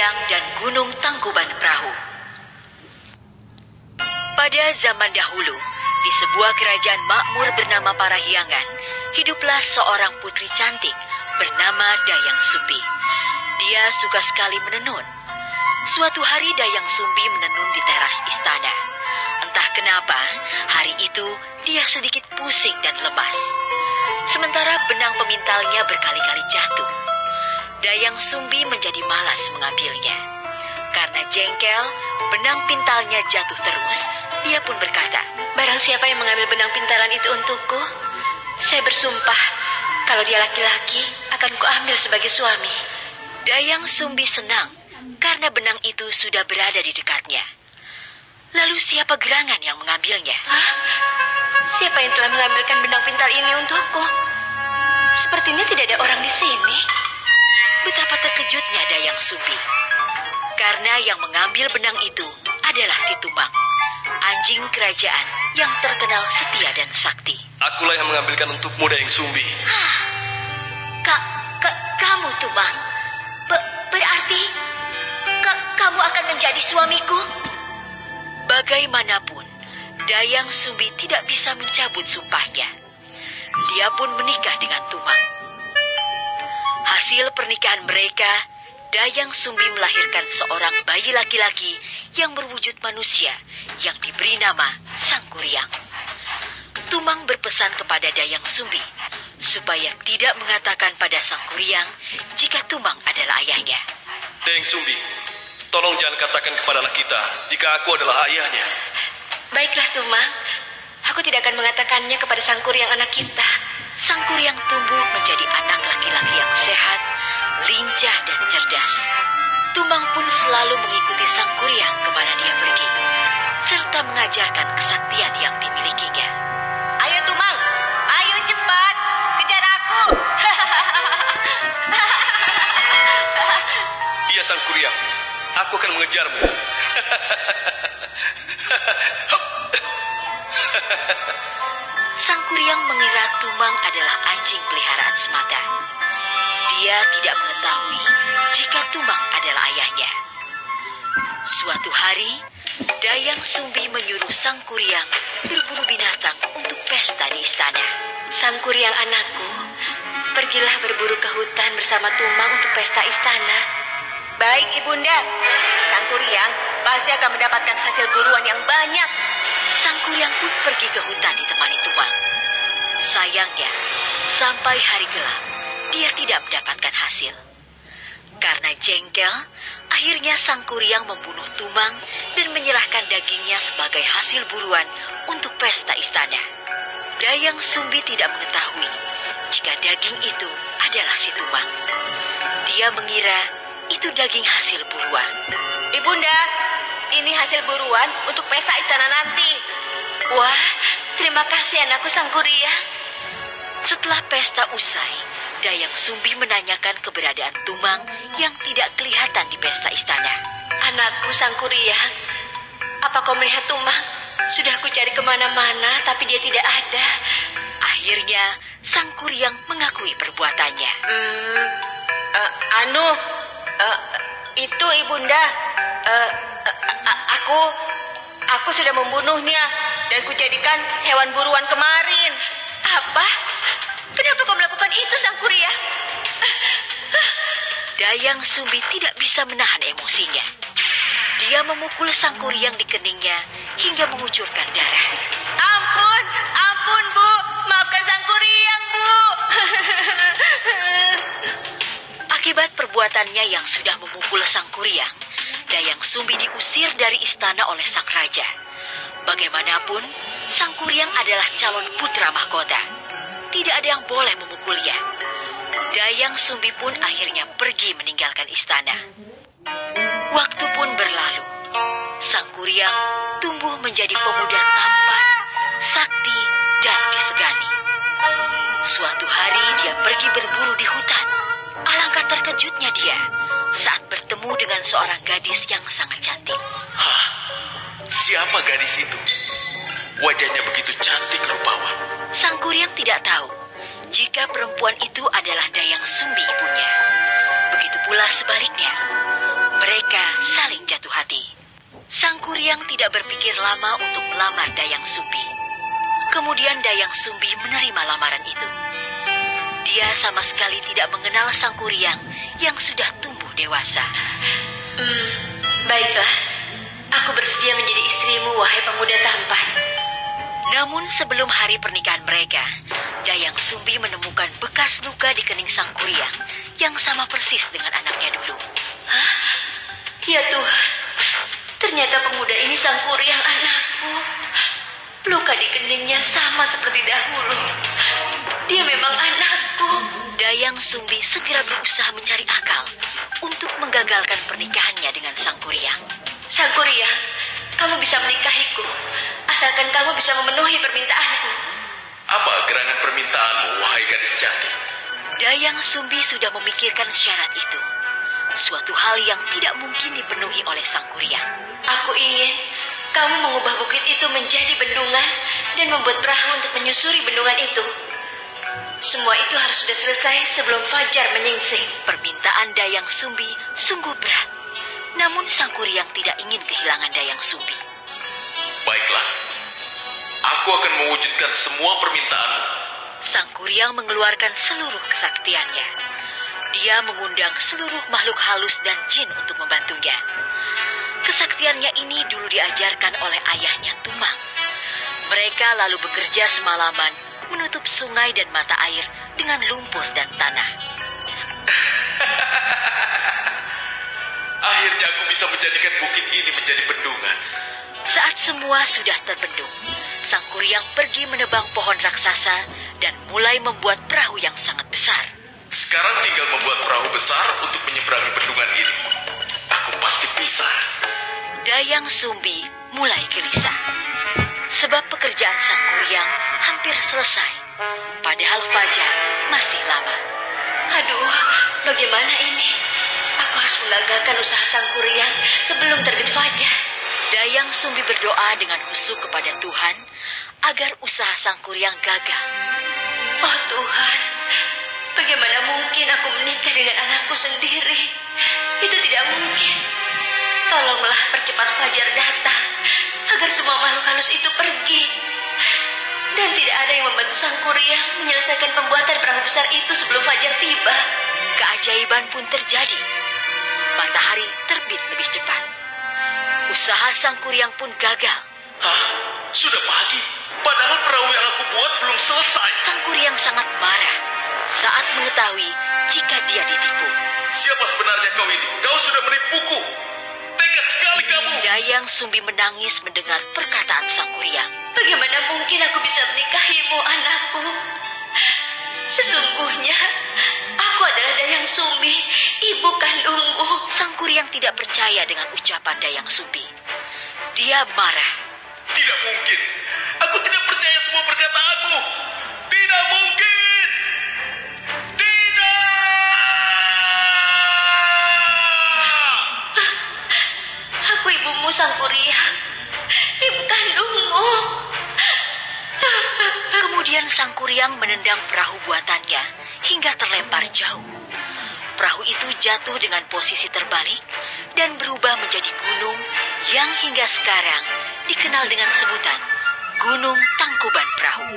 Sangkuriang dan Gunung Tangkuban Perahu. Pada zaman dahulu, di sebuah kerajaan makmur bernama Parahyangan, hiduplah seorang putri cantik bernama Dayang Sumbi. Dia suka sekali menenun. Suatu hari Dayang Sumbi menenun di teras istana. Entah kenapa, hari itu dia sedikit pusing dan lemas. Sementara benang pemintalnya berkali-kali jatuh. Dayang Sumbi menjadi malas mengambilnya. Karena jengkel, benang pintalnya jatuh terus, dia pun berkata, "Barang siapa yang mengambil benang pintalan itu untukku, saya bersumpah, kalau dia laki-laki, akan kuambil sebagai suami." Dayang Sumbi senang, karena benang itu sudah berada di dekatnya. Lalu siapa gerangan yang mengambilnya? Hah? Siapa yang telah mengambilkan benang pintal ini untukku? Sepertinya tidak ada orang di sini. Betapa terkejutnya Dayang Sumbi. Karena yang mengambil benang itu adalah si Tumang, anjing kerajaan yang terkenal setia dan sakti. Akulah yang mengambilkan untukmu, Dayang Sumbi. Kamu, Tumang? Berarti kamu akan menjadi suamiku? Bagaimanapun, Dayang Sumbi tidak bisa mencabut sumpahnya. Dia pun menikah dengan Tumang. Hasil pernikahan mereka, Dayang Sumbi melahirkan seorang bayi laki-laki yang berwujud manusia yang diberi nama Sangkuriang. Tumang berpesan kepada Dayang Sumbi supaya tidak mengatakan pada Sangkuriang jika Tumang adalah ayahnya. Dayang Sumbi, tolong jangan katakan kepada anak kita jika aku adalah ayahnya. Baiklah, Tumang. Aku tidak akan mengatakannya kepada Sangkuriang anak kita. Sangkuriang tumbuh menjadi anak laki-laki yang sehat, lincah dan cerdas. Tumang pun selalu mengikuti Sangkuriang kemana dia pergi, serta mengajarkan kesaktian yang dimilikinya. Ayo, Tumang. Ayo cepat. Kejar aku. Iya, Sangkuriang. Aku akan mengejarmu. Sangkuriang mengira Tumang adalah anjing peliharaan semata. Dia tidak mengetahui jika Tumang adalah ayahnya. Suatu hari, Dayang Sumbi menyuruh Sangkuriang berburu binatang untuk pesta di istana. Sangkuriang anakku, pergilah berburu ke hutan bersama Tumang untuk pesta istana. Baik, Ibunda. Sangkuriang pasti akan mendapatkan hasil buruan yang banyak. Sangkuriang pun pergi ke hutan ditemani Tumang. Sayangnya, sampai hari gelap, dia tidak mendapatkan hasil. Karena jengkel, akhirnya Sangkuriang membunuh Tumang dan menyerahkan dagingnya sebagai hasil buruan untuk pesta istana. Dayang Sumbi tidak mengetahui jika daging itu adalah si Tumang. Dia mengira itu daging hasil buruan. Ibunda, ini hasil buruan untuk pesta istana nanti. Wah, terima kasih anakku Sangkuriang. Setelah pesta usai, Dayang Sumbi menanyakan keberadaan Tumang yang tidak kelihatan di pesta istana. Anakku Sangkuriang, apa kau melihat Tumang? Sudah aku cari kemana-mana, tapi dia tidak ada. Akhirnya, Sangkuriang mengakui perbuatannya. Itu Ibunda. Aku sudah membunuhnya dan kujadikan hewan buruan kemarin. Apa? Kenapa kau melakukan itu, Sangkuriang? Dayang Sumbi tidak bisa menahan emosinya. Dia memukul Sangkuriang di keningnya hingga mengucurkan darah. Ampun, Bu. Maafkan Sangkuriang, Bu. Akibat perbuatannya yang sudah memukul Sangkuriang, Dayang Sumbi diusir dari istana oleh sang raja. Bagaimanapun, Sangkuriang adalah calon putra mahkota. Tidak ada yang boleh memukulnya. Dayang Sumbi pun akhirnya pergi meninggalkan istana. Waktu pun berlalu. Sangkuriang tumbuh menjadi pemuda tampan, sakti, dan disegani. Suatu hari dia pergi berburu di hutan. Alangkah terkejutnya dia saat bertemu dengan seorang gadis yang sangat cantik. Hah? Siapa gadis itu? Wajahnya begitu cantik rupawan. Sangkuriang tidak tahu jika perempuan itu adalah Dayang Sumbi ibunya. Begitu pula sebaliknya. Mereka saling jatuh hati. Sang Kuryang tidak berpikir lama untuk melamar Dayang Sumbi. Kemudian Dayang Sumbi menerima lamaran itu. Dia sama sekali tidak mengenal Sang Kuryang yang sudah tumbuh dewasa. Baiklah, aku bersedia menjadi istrimu, wahai pemuda tampan. Namun sebelum hari pernikahan mereka, Dayang Sumbi menemukan bekas luka di kening Sang Kuryang yang sama persis dengan anaknya dulu. Hah? Ya Tuhan, ternyata pemuda ini Sang Kuryang anakku. Luka di keningnya sama seperti dahulu. Dia memang anakku. Dayang Sumbi segera berusaha mencari akal untuk menggagalkan pernikahannya dengan Sang Kuryang. Sang Kuryang, kamu bisa menikahiku, asalkan kamu bisa memenuhi permintaanku. Apa gerangan permintaanmu, wahai gadis cantik? Dayang Sumbi sudah memikirkan syarat itu. Suatu hal yang tidak mungkin dipenuhi oleh Sang Kuryang. Aku ingin kamu mengubah bukit itu menjadi bendungan dan membuat perahu untuk menyusuri bendungan itu. Semua itu harus sudah selesai sebelum fajar menyingsing. Permintaan Dayang Sumbi sungguh berat. Namun Sang Kuryang tidak ingin kehilangan Dayang Sumbi. Baiklah, aku akan mewujudkan semua permintaanmu. Sang Kuryang mengeluarkan seluruh kesaktiannya. Dia mengundang seluruh makhluk halus dan jin untuk membantunya. Kesaktiannya ini dulu diajarkan oleh ayahnya Tumang. Mereka lalu bekerja semalaman menutup sungai dan mata air dengan lumpur dan tanah. Akhirnya aku bisa menjadikan bukit ini menjadi bendungan. Saat semua sudah terbendung, Sang Kuryang pergi menebang pohon raksasa dan mulai membuat perahu yang sangat besar. Sekarang tinggal membuat perahu besar untuk menyeberangi bendungan ini. Aku pasti bisa. Dayang Sumbi mulai gelisah. Sebab pekerjaan Sang Kuryang hampir selesai. Padahal fajar masih lama. Aduh, bagaimana ini? Aku harus menggagalkan usaha Sang Kuryang sebelum terbit fajar. Dayang Sumbi berdoa dengan khusyuk kepada Tuhan agar usaha Sang Kuryang gagal. Oh Tuhan, bagaimana mungkin aku menikah dengan anakku sendiri? Itu tidak mungkin. Tolonglah percepat fajar datang agar semua makhluk halus itu pergi. Dan tidak ada yang membantu Sang Kuryang menyelesaikan pembuatan perahu besar itu sebelum fajar tiba. Keajaiban pun terjadi. Matahari terbit lebih cepat. Usaha Sang Kuryang pun gagal. Hah? Sudah pagi? Padahal perahu yang aku buat belum selesai. Sang Kuryang sangat marah saat mengetahui jika dia ditipu. Siapa sebenarnya kau ini? Kau sudah menipuku. Tega sekali kamu. Dayang Sumbi menangis mendengar perkataan Sang Kuryang. Bagaimana mungkin aku bisa menikahimu, anakku? Sesungguhnya, aku adalah Dayang Sumbi, ibu kandungmu. Sang Kuryang tidak percaya dengan ucapan Dayang Sumbi. Dia marah. Tidak mungkin. Aku tidak percaya semua perkataanmu. Tidak mungkin. Tidak. Aku ibumu, Sang Kuryang. Ibu kandungmu. Kemudian Sang Kuryang menendang perahu buatannya hingga terlempar jauh. Perahu itu jatuh dengan posisi terbalik dan berubah menjadi gunung yang hingga sekarang dikenal dengan sebutan Gunung Tangkuban Perahu.